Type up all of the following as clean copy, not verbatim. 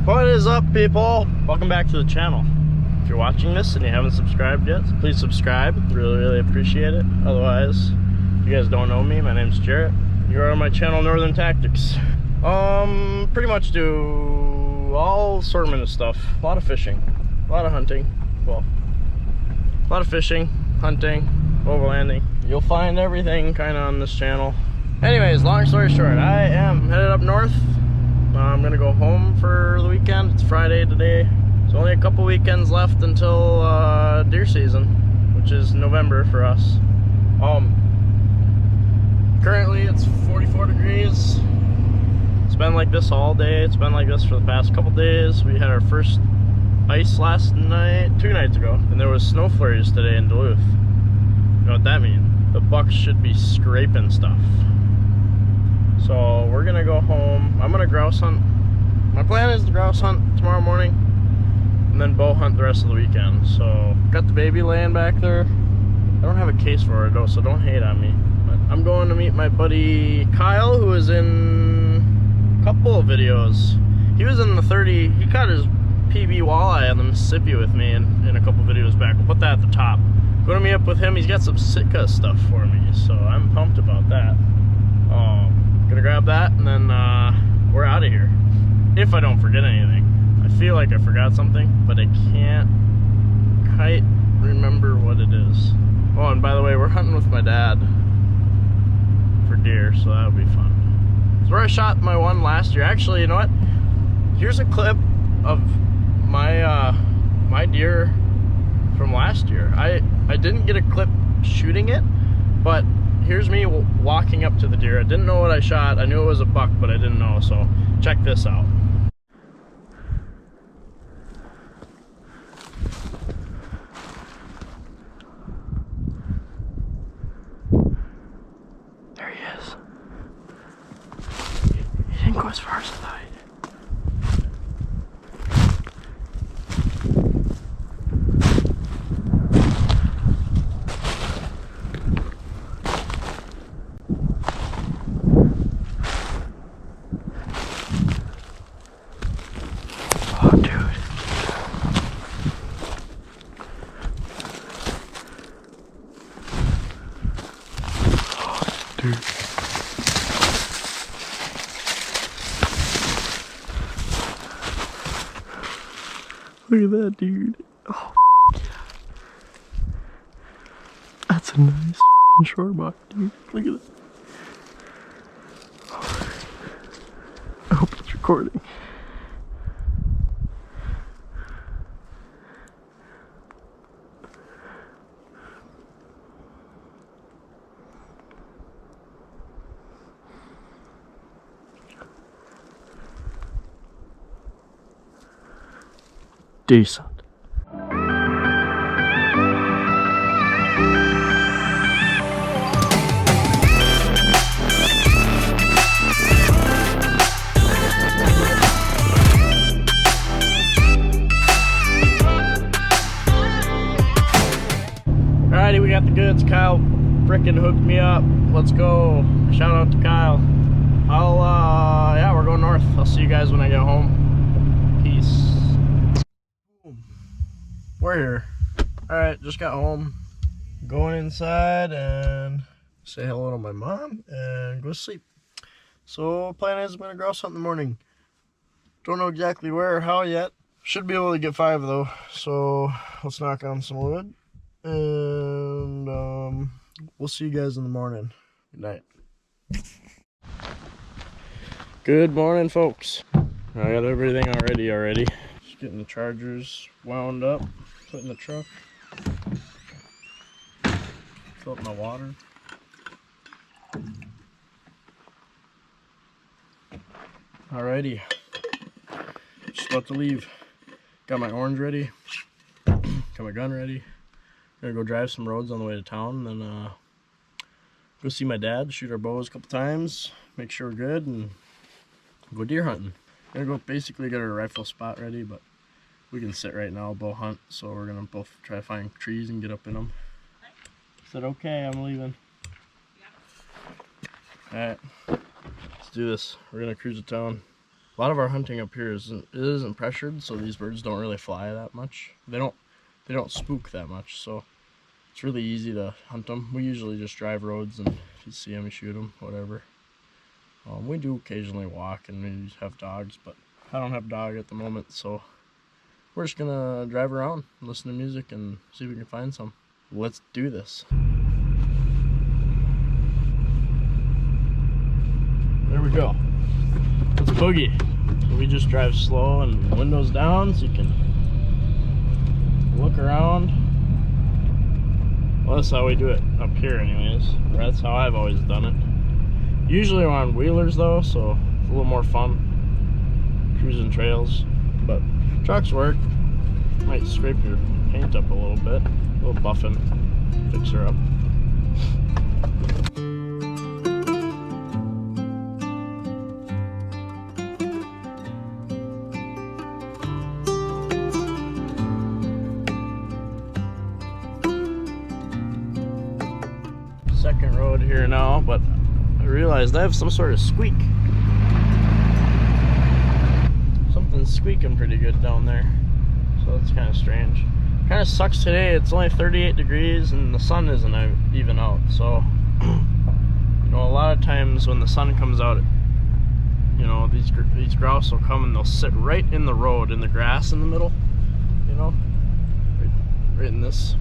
What is up, people? Welcome back to the channel. If you're watching this and you haven't subscribed yet, please subscribe. Really appreciate it. Otherwise, if you guys don't know me, my name's Jarrett. You're on my channel, Northern Tactics. Pretty much do all assortment of stuff. A lot of fishing, a lot of hunting. Well, a lot of fishing, hunting, overlanding. You'll find everything kind of on this channel. Anyways, long story short, I am headed up north. I'm gonna go home for the weekend. It's Friday today. There's only a couple weekends left until deer season, which is November for us. Currently it's 44 degrees. It's been like this all day. It's been like this for the past couple days. We had our first ice last night, 2 nights ago, and there was snow flurries today in Duluth. You know what that means? The bucks should be scraping stuff. So we're gonna go home. I'm gonna grouse hunt. My plan is to grouse hunt tomorrow morning and then bow hunt the rest of the weekend. So got the baby laying back there. I don't have a case for her though, so don't hate on me. But I'm going to meet my buddy Kyle, who is in a couple of videos. He was in the 30, he caught his PB walleye on the Mississippi with me in a couple videos back. We'll put that at the top. Gonna meet up with him. He's got some Sitka stuff for me, so I'm pumped about that. Gonna grab that and then we're out of here. If I don't forget anything. I feel like I forgot something, but I can't quite remember what it is. Oh, and by the way, we're hunting with my dad for deer, so that'll be fun. It's where I shot my one last year. Actually, you know what? Here's a clip of my my deer from last year. I didn't get a clip shooting it, but here's me walking up to the deer. I didn't know what I shot. I knew it was a buck, but I didn't know, so check this out. There he is. He didn't go as far as I thought. Look at that, dude. Oh, yeah. That's a nice short buck, dude. Look at that. Oh. I hope it's recording. Decent. Alrighty, we got the goods. Kyle frickin' hooked me up. Let's go. Shout out to Kyle. Yeah, we're going north. I'll see you guys when I get home. Peace. We're here. Alright, just got home. Going inside and say hello to my mom and go to sleep. So plan is I'm gonna grouse hunt in the morning. Don't know exactly where or how yet. Should be able to get 5 though. So let's knock on some wood. And we'll see you guys in the morning. Good night. Good morning, folks. I got everything already. Just getting the chargers wound up. Put in the truck. Fill up my water. Alrighty. Just about to leave. Got my orange ready. Got my gun ready. Gonna go drive some roads on the way to town, and then go see my dad, shoot our bows a couple times, make sure we're good, and go deer hunting. Gonna go basically get our rifle spot ready, but we can sit right now, bow hunt, so we're gonna both try to find trees and get up in them. Said okay, I'm leaving. Alright, let's do this. We're gonna cruise to town. A lot of our hunting up here isn't pressured, so these birds don't really fly that much. They don't spook that much, so it's really easy to hunt them. We usually just drive roads, and if you see them, you shoot them, whatever. We do occasionally walk, and we have dogs, but I don't have a dog at the moment, so we're just gonna drive around, listen to music, and see if we can find some. Let's do this. There we go. Let's boogie. So we just drive slow and windows down so you can look around. Well, that's how we do it up here anyways. That's how I've always done it. Usually we're on wheelers though, so it's a little more fun cruising trails. But trucks work. Might scrape your paint up a little bit. A little buffing. Fix her up. Second road here now, but I realized I have some sort of squeak. Something's squeaking pretty good down there, so that's kind of strange. Kind of sucks today. It's only 38 degrees and the sun isn't even out, so you know, a lot of times when the sun comes out, you know, these grouse will come and they'll sit right in the road, in the grass in the middle, you know, right in this.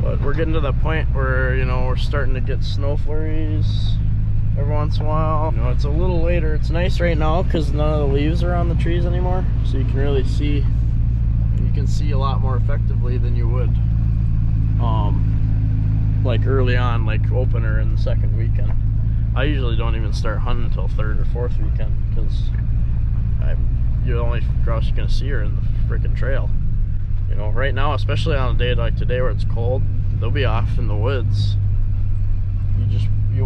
But we're getting to that point where, you know, we're starting to get snow flurries every once in a while. You know, it's a little later. It's nice right now because none of the leaves are on the trees anymore, so you can really see. You can see a lot more effectively than you would like early on, like opener in the second weekend. I usually don't even start hunting until third or fourth weekend because the only grouse you're gonna see are in the freaking trail. You know, right now, especially on a day like today where it's cold, they'll be off in the woods. You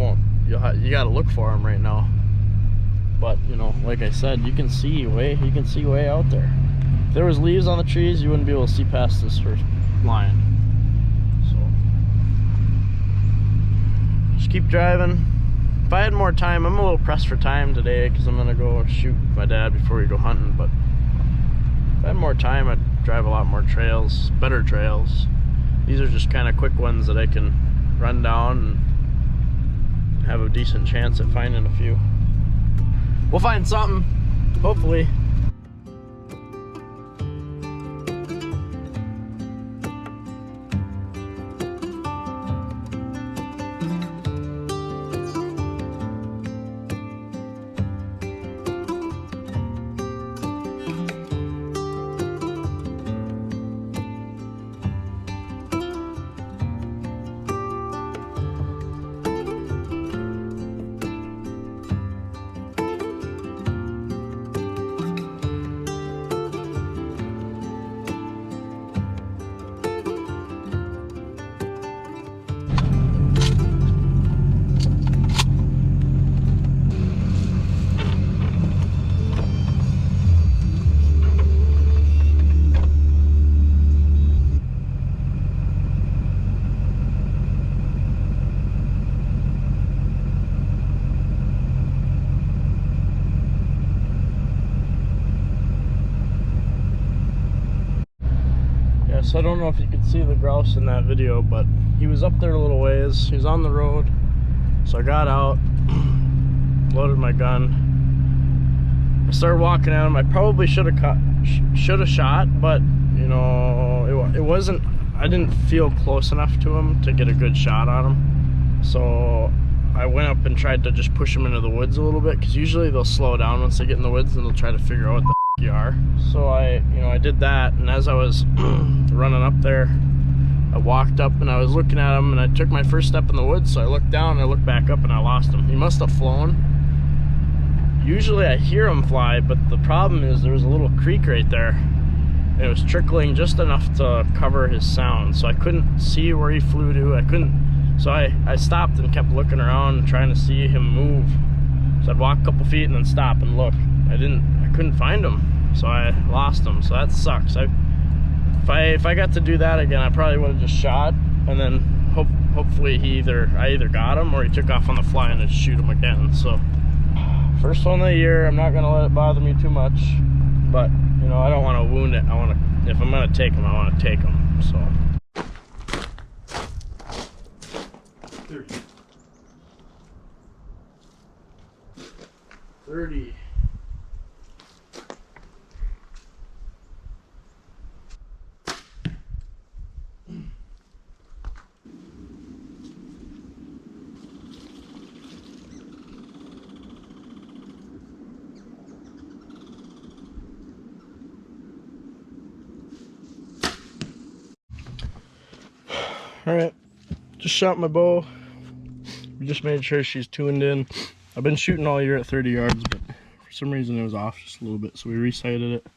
gotta look for them right now. But you know, like I said, you can see way out there. If there was leaves on the trees, you wouldn't be able to see past this first line. So just keep driving. If I had more time, I'm a little pressed for time today because I'm gonna go shoot my dad before we go hunting. But if I had more time, I'd drive a lot more trails, better trails. These are just kind of quick ones that I can run down and have a decent chance at finding a few. We'll find something, hopefully. So I don't know if you could see the grouse in that video, but he was up there a little ways. He was on the road, so I got out, loaded my gun. I started walking at him. I probably should have shot, but you know, it wasn't. I didn't feel close enough to him to get a good shot on him. So I went up and tried to just push him into the woods a little bit, because usually they'll slow down once they get in the woods and they'll try to figure out what the you are. So I did that, and as I was running up there, I walked up and I was looking at him, and I took my first step in the woods, so I looked down and I looked back up and I lost him. He must have flown. Usually I hear him fly, but the problem is there was a little creek right there, and it was trickling just enough to cover his sound, so I couldn't see where he flew to. So I stopped and kept looking around trying to see him move. So I'd walk a couple feet and then stop and look. I couldn't find him, so I lost him. So that sucks. If I got to do that again, I probably would have just shot, and then hopefully I either got him or he took off on the fly and I'd shoot him again. So First one of the year, I'm not gonna let it bother me too much, but you know, I don't want to wound it. I want to, if I'm gonna take them, I want to take them. So 30. 30. Alright, just shot my bow. We just made sure she's tuned in. I've been shooting all year at 30 yards, but for some reason it was off just a little bit, so we resighted it.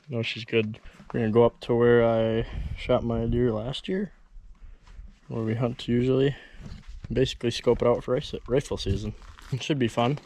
No, she's good. We're gonna go up to where I shot my deer last year, where we hunt usually. Basically scope it out for rifle season. It should be fun.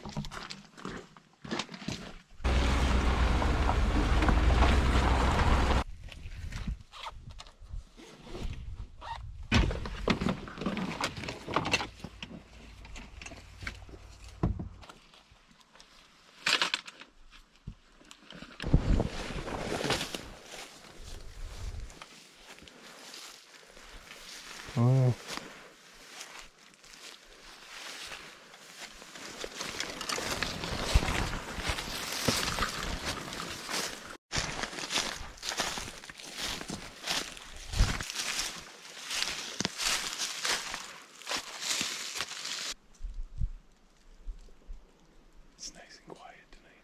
Oh. It's nice and quiet tonight.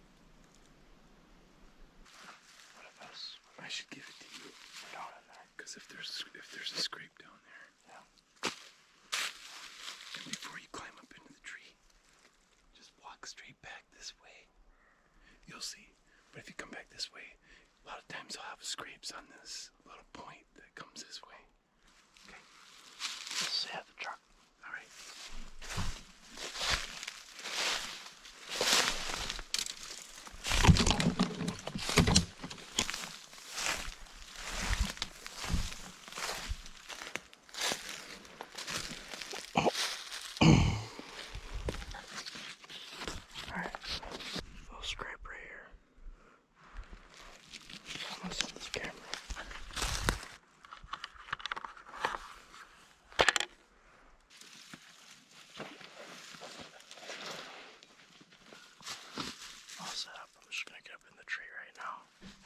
What of us? I should give it to you. Down in there. Because if there's a scrape down there. Yeah. And before you climb up into the tree, just walk straight back this way. You'll see. But if you come back this way, a lot of times I'll have scrapes on this little point that comes this way. Okay. Let's see at the truck. All right.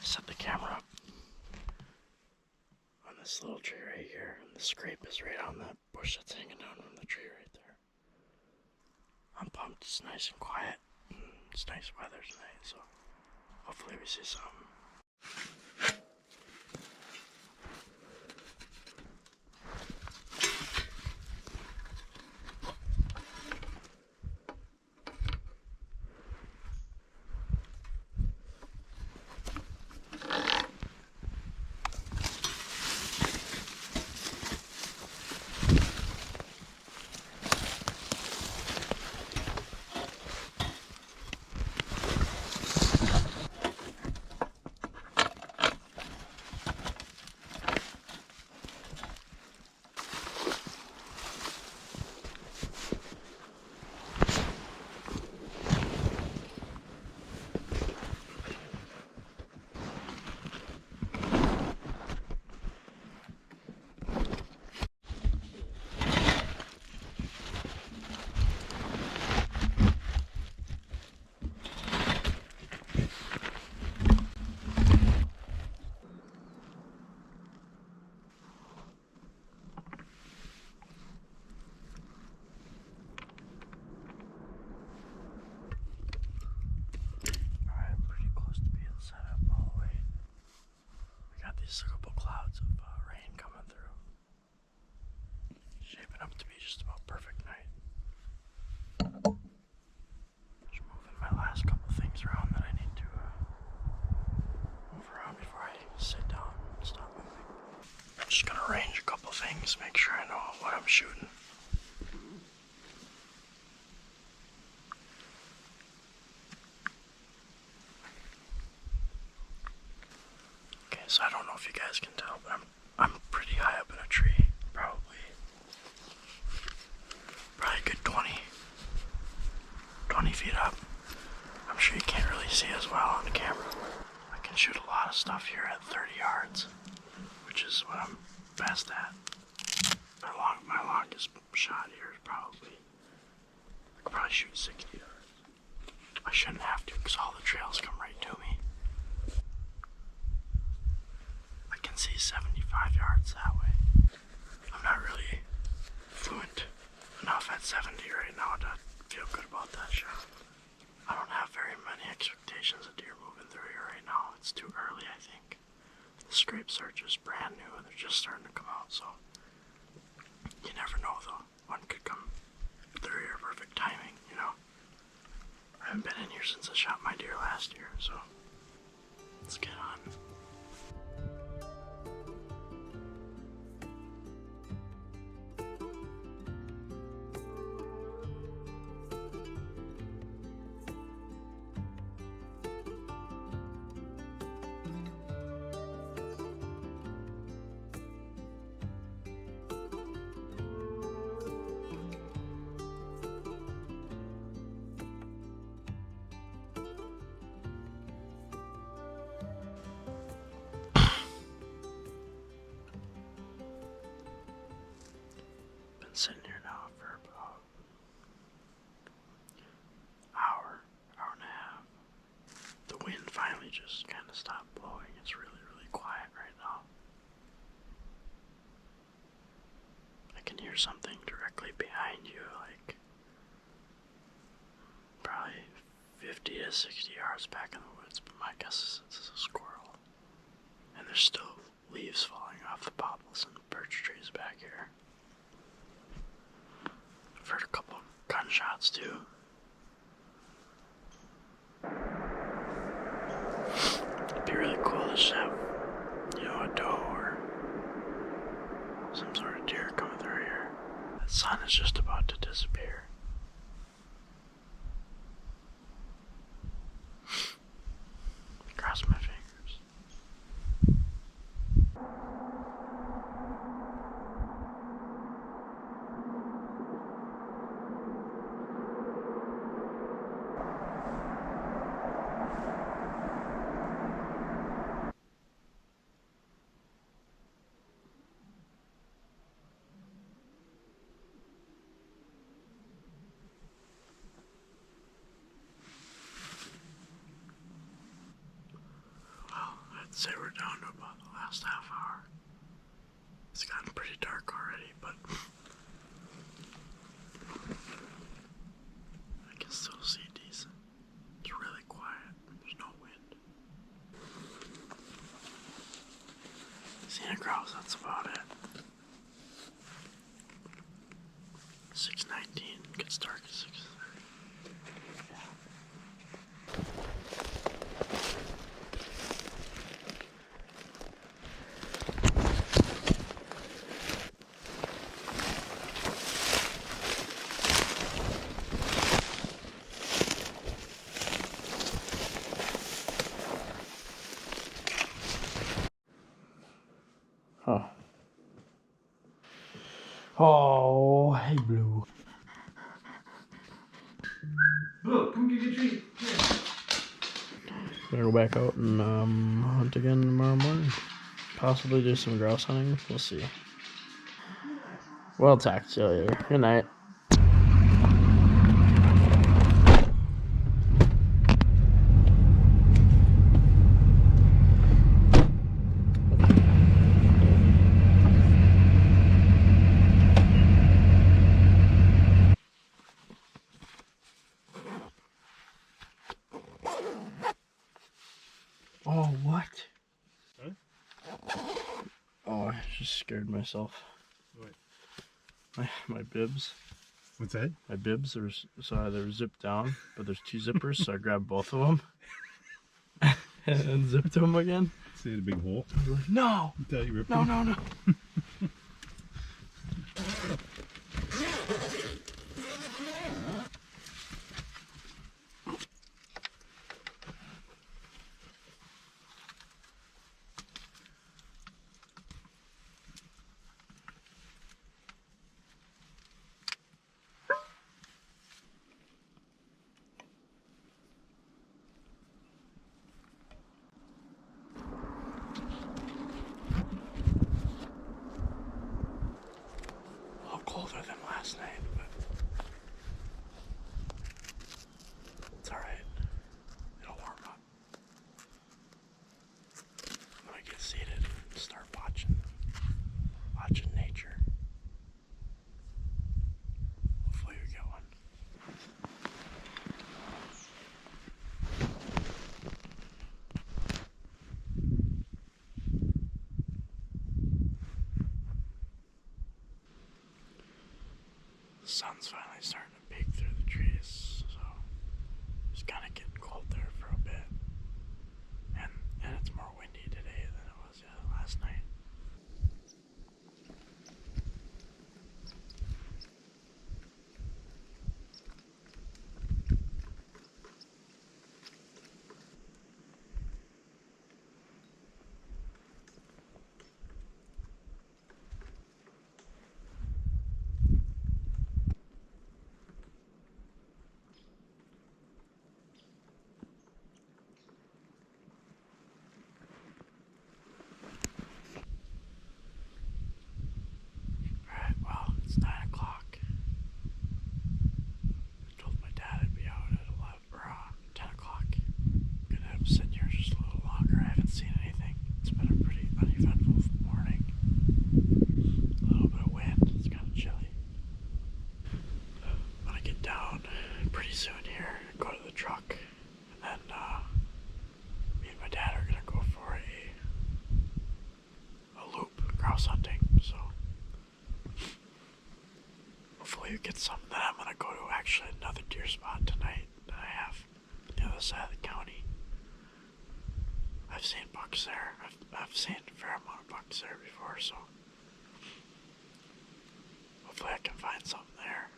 Set the camera up on this little tree right here, and the scrape is right on that bush that's hanging down from the tree right there. I'm pumped. It's nice and quiet. It's nice weather tonight, so hopefully we see something. These couple clouds of rain coming through. Shaping up to be just about perfect night. Just moving my last couple things around that I need to move around before I sit down and stop moving. I'm just gonna arrange a couple things, make sure I know what I'm shooting. So I don't know if you guys can tell, but I'm pretty high up in a tree, probably a good 20 feet up. see as well on the camera. I can shoot a lot of stuff here at 30 yards, which is what I'm best at. My longest shot here is probably, I could probably shoot 60 yards. I shouldn't have to because all the trails come right to me. I can see 75 yards that way. I'm not really fluent enough at 70 right now to feel good about that shot. I don't have very many expectations of deer moving through here right now. It's too early, I think. The scrapes are just brand new and they're just starting to come out, so you never know though. One could come through here, perfect timing, you know. I haven't been in here since I shot my deer last year, so let's get on. Sitting here now for about hour and a half. The wind finally just kind of stopped blowing. It's really, really quiet right now. I can hear something directly behind you, like probably 50 to 60 yards back in the woods, but my guess is it's a squirrel. And there's still leaves falling off the popples and birch trees back here. I've heard a couple of gunshots too. It'd be really cool to just have, you know, a doe or some sort of deer coming through here. The sun is just about to disappear. Cross my fingers. I'd say we're down to about the last half hour. It's gotten pretty dark already, but I can still see decent. It's really quiet. There's no wind. Seeing a grouse, that's about it. 6:19, gets dark at 6:30. Huh. Oh, hey, Blue. Blue, come get your treat. Gonna go back out and hunt again tomorrow morning. Possibly do some grouse hunting. We'll see. Well, talk to you later. Good night. Oh, what? Huh? Oh, I just scared myself. What? My bibs. What's that? My bibs are they're zipped down, but there's two zippers, so I grabbed both of them and zipped them again. See the big hole? I was like, no, You thought you ripped no, them? no. sun's finally starting to peek through the trees, so it's kind of getting cold there for a bit. And it's more windy today than it was last night. Alright, well, it's 9 o'clock. I told my dad I'd be out at 10 o'clock. I'm gonna have him sitting here just a little longer. I haven't seen anything. It's been a pretty uneventful morning. A little bit of wind. It's kind of chilly. I'm gonna get down pretty soon here and go to the truck. And then me and my dad are gonna go for a loop grouse hunting. So hopefully we get some. Then I'm gonna go to actually another deer spot tonight that I have on the other side of the county. I've seen bucks there. I've seen a fair amount of bucks there before, so hopefully I can find something there.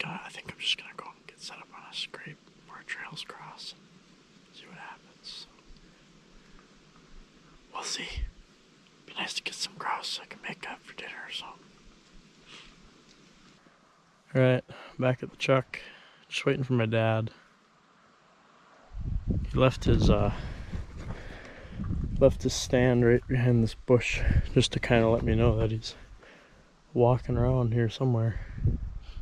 I think I'm just gonna go and get set up on a scrape where trails cross and see what happens. So we'll see. Be nice to get some grouse so I can make up for dinner or something. Alright, back at the truck. Just waiting for my dad. He left his stand right behind this bush just to kind of let me know that he's walking around here somewhere.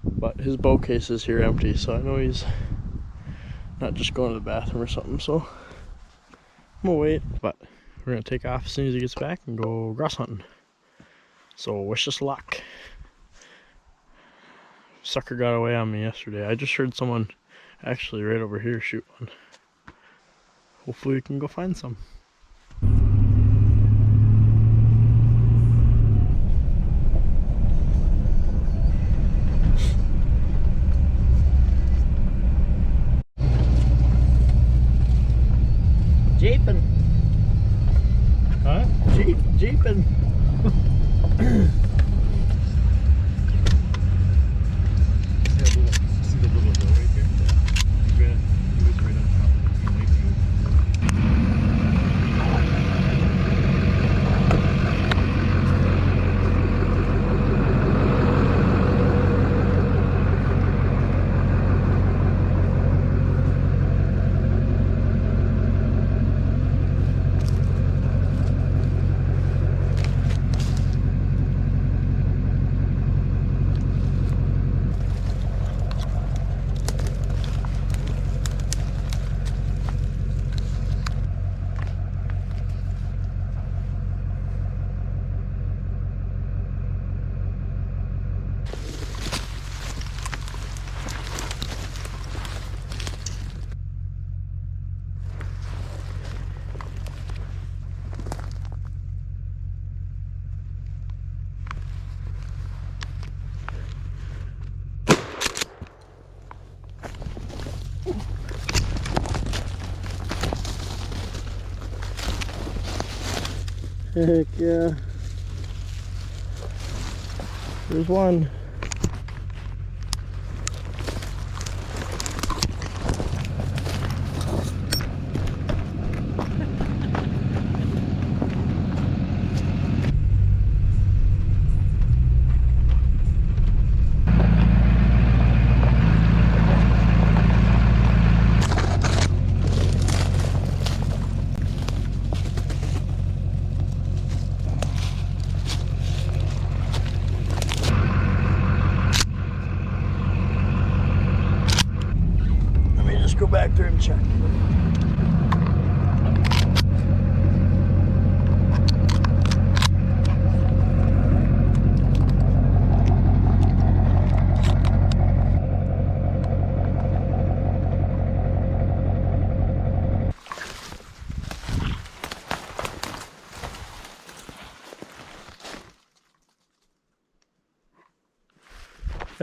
But his bow case is here empty, so I know he's not just going to the bathroom or something, so I'm gonna wait. But we're gonna take off as soon as he gets back and go grouse hunting. So wish us luck. Sucker got away on me yesterday. I just heard someone actually right over here shoot one. Hopefully we can go find some. Jeepin'. Huh? Jeepin'. See the little hill right there? He was right on top of the lake view. Heck yeah. There's one.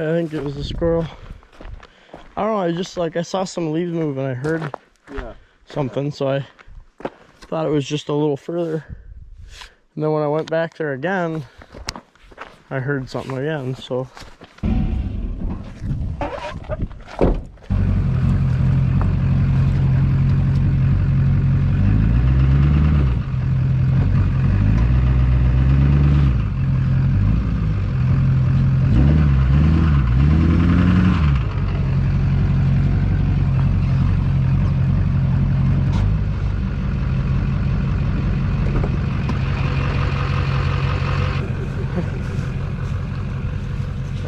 I think it was a squirrel. I don't know, I just like, I saw some leaves move and I heard something, so I thought it was just a little further. And then when I went back there again, I heard something again, so.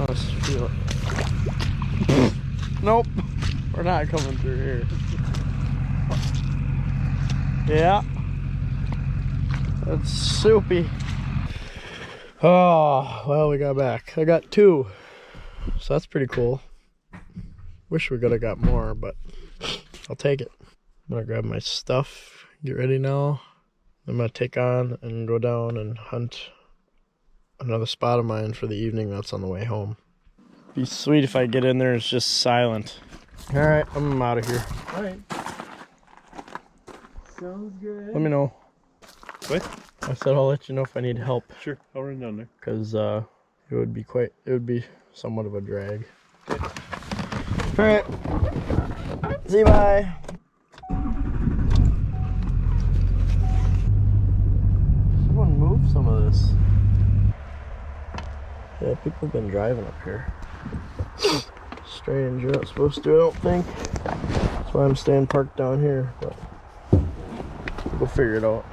Let's feel it. Nope, we're not coming through here. Yeah, that's soupy. Oh, well, we got back. I got 2, so that's pretty cool. Wish we could have got more, but I'll take it. I'm gonna grab my stuff, get ready now. I'm gonna take on and go down and hunt another spot of mine for the evening that's on the way home. Be sweet if I get in there and it's just silent. Alright, I'm out of here. Alright. Sounds good. Let me know. What? I said I'll let you know if I need help. Sure, I'll run down there. Because it would be somewhat of a drag. Okay. Alright. See you, bye. Someone move some of this. Yeah, people have been driving up here. Strange, you're not supposed to, I don't think. That's why I'm staying parked down here, but we'll figure it out.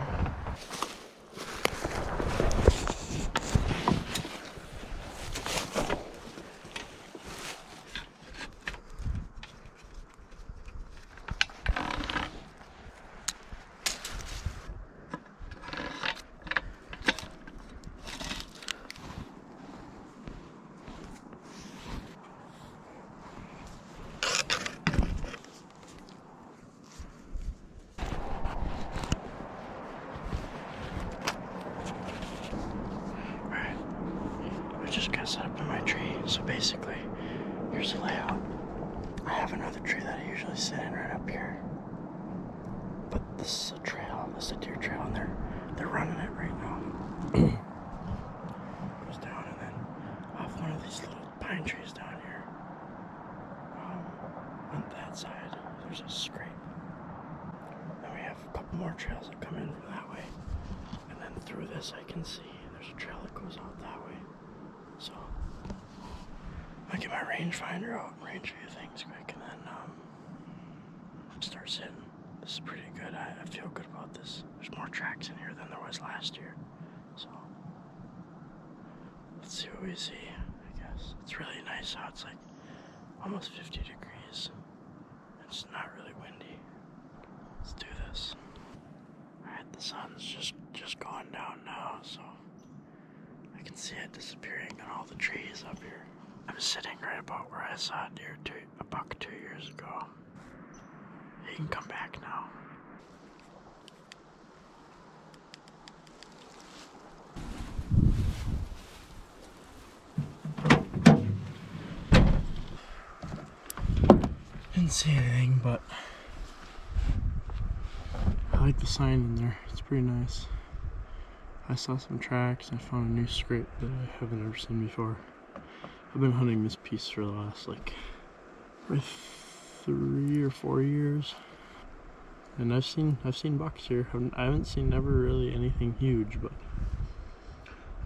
Just got set up in my tree. So basically, here's the layout. I have another tree that I usually sit in right up here. But this is a trail, this is a deer trail, and they're running it right now. Goes down and then off one of these little pine trees down here. On that side, there's a scrape. Then we have a couple more trails that come in from that way. And then through this I can see there's a trail that goes out that way. So, I get my rangefinder out and range a few things quick, and then start sitting. This is pretty good. I feel good about this. There's more tracks in here than there was last year. So, let's see what we see, I guess. It's really nice out. It's like almost 50 degrees. It's not really windy. Let's do this. Alright, the sun's just going down now, so I can see it disappearing in all the trees up here. I'm sitting right about where I saw a buck 2 years ago. He can come back now. Didn't see anything, but I like the sign in there. It's pretty nice. I saw some tracks. I found a new scrape that I haven't ever seen before. I've been hunting this piece for the last like 3 or 4 years, and I've seen bucks here. I haven't seen never really anything huge, but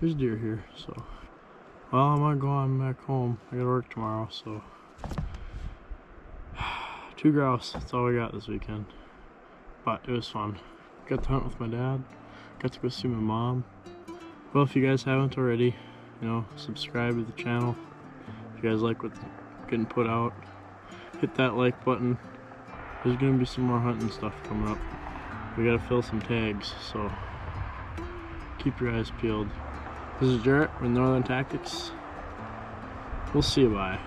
there's deer here. So, well, I'm gonna go on back home. I gotta work tomorrow, so 2 grouse. That's all we got this weekend, but it was fun. Got to hunt with my dad. Got to go see my mom. Well, if you guys haven't already, subscribe to the channel. If you guys like what's getting put out, hit that like button. There's gonna be some more hunting stuff coming up. We gotta fill some tags, so keep your eyes peeled. This is Jarrett with Northern Tactics. We'll see you, bye.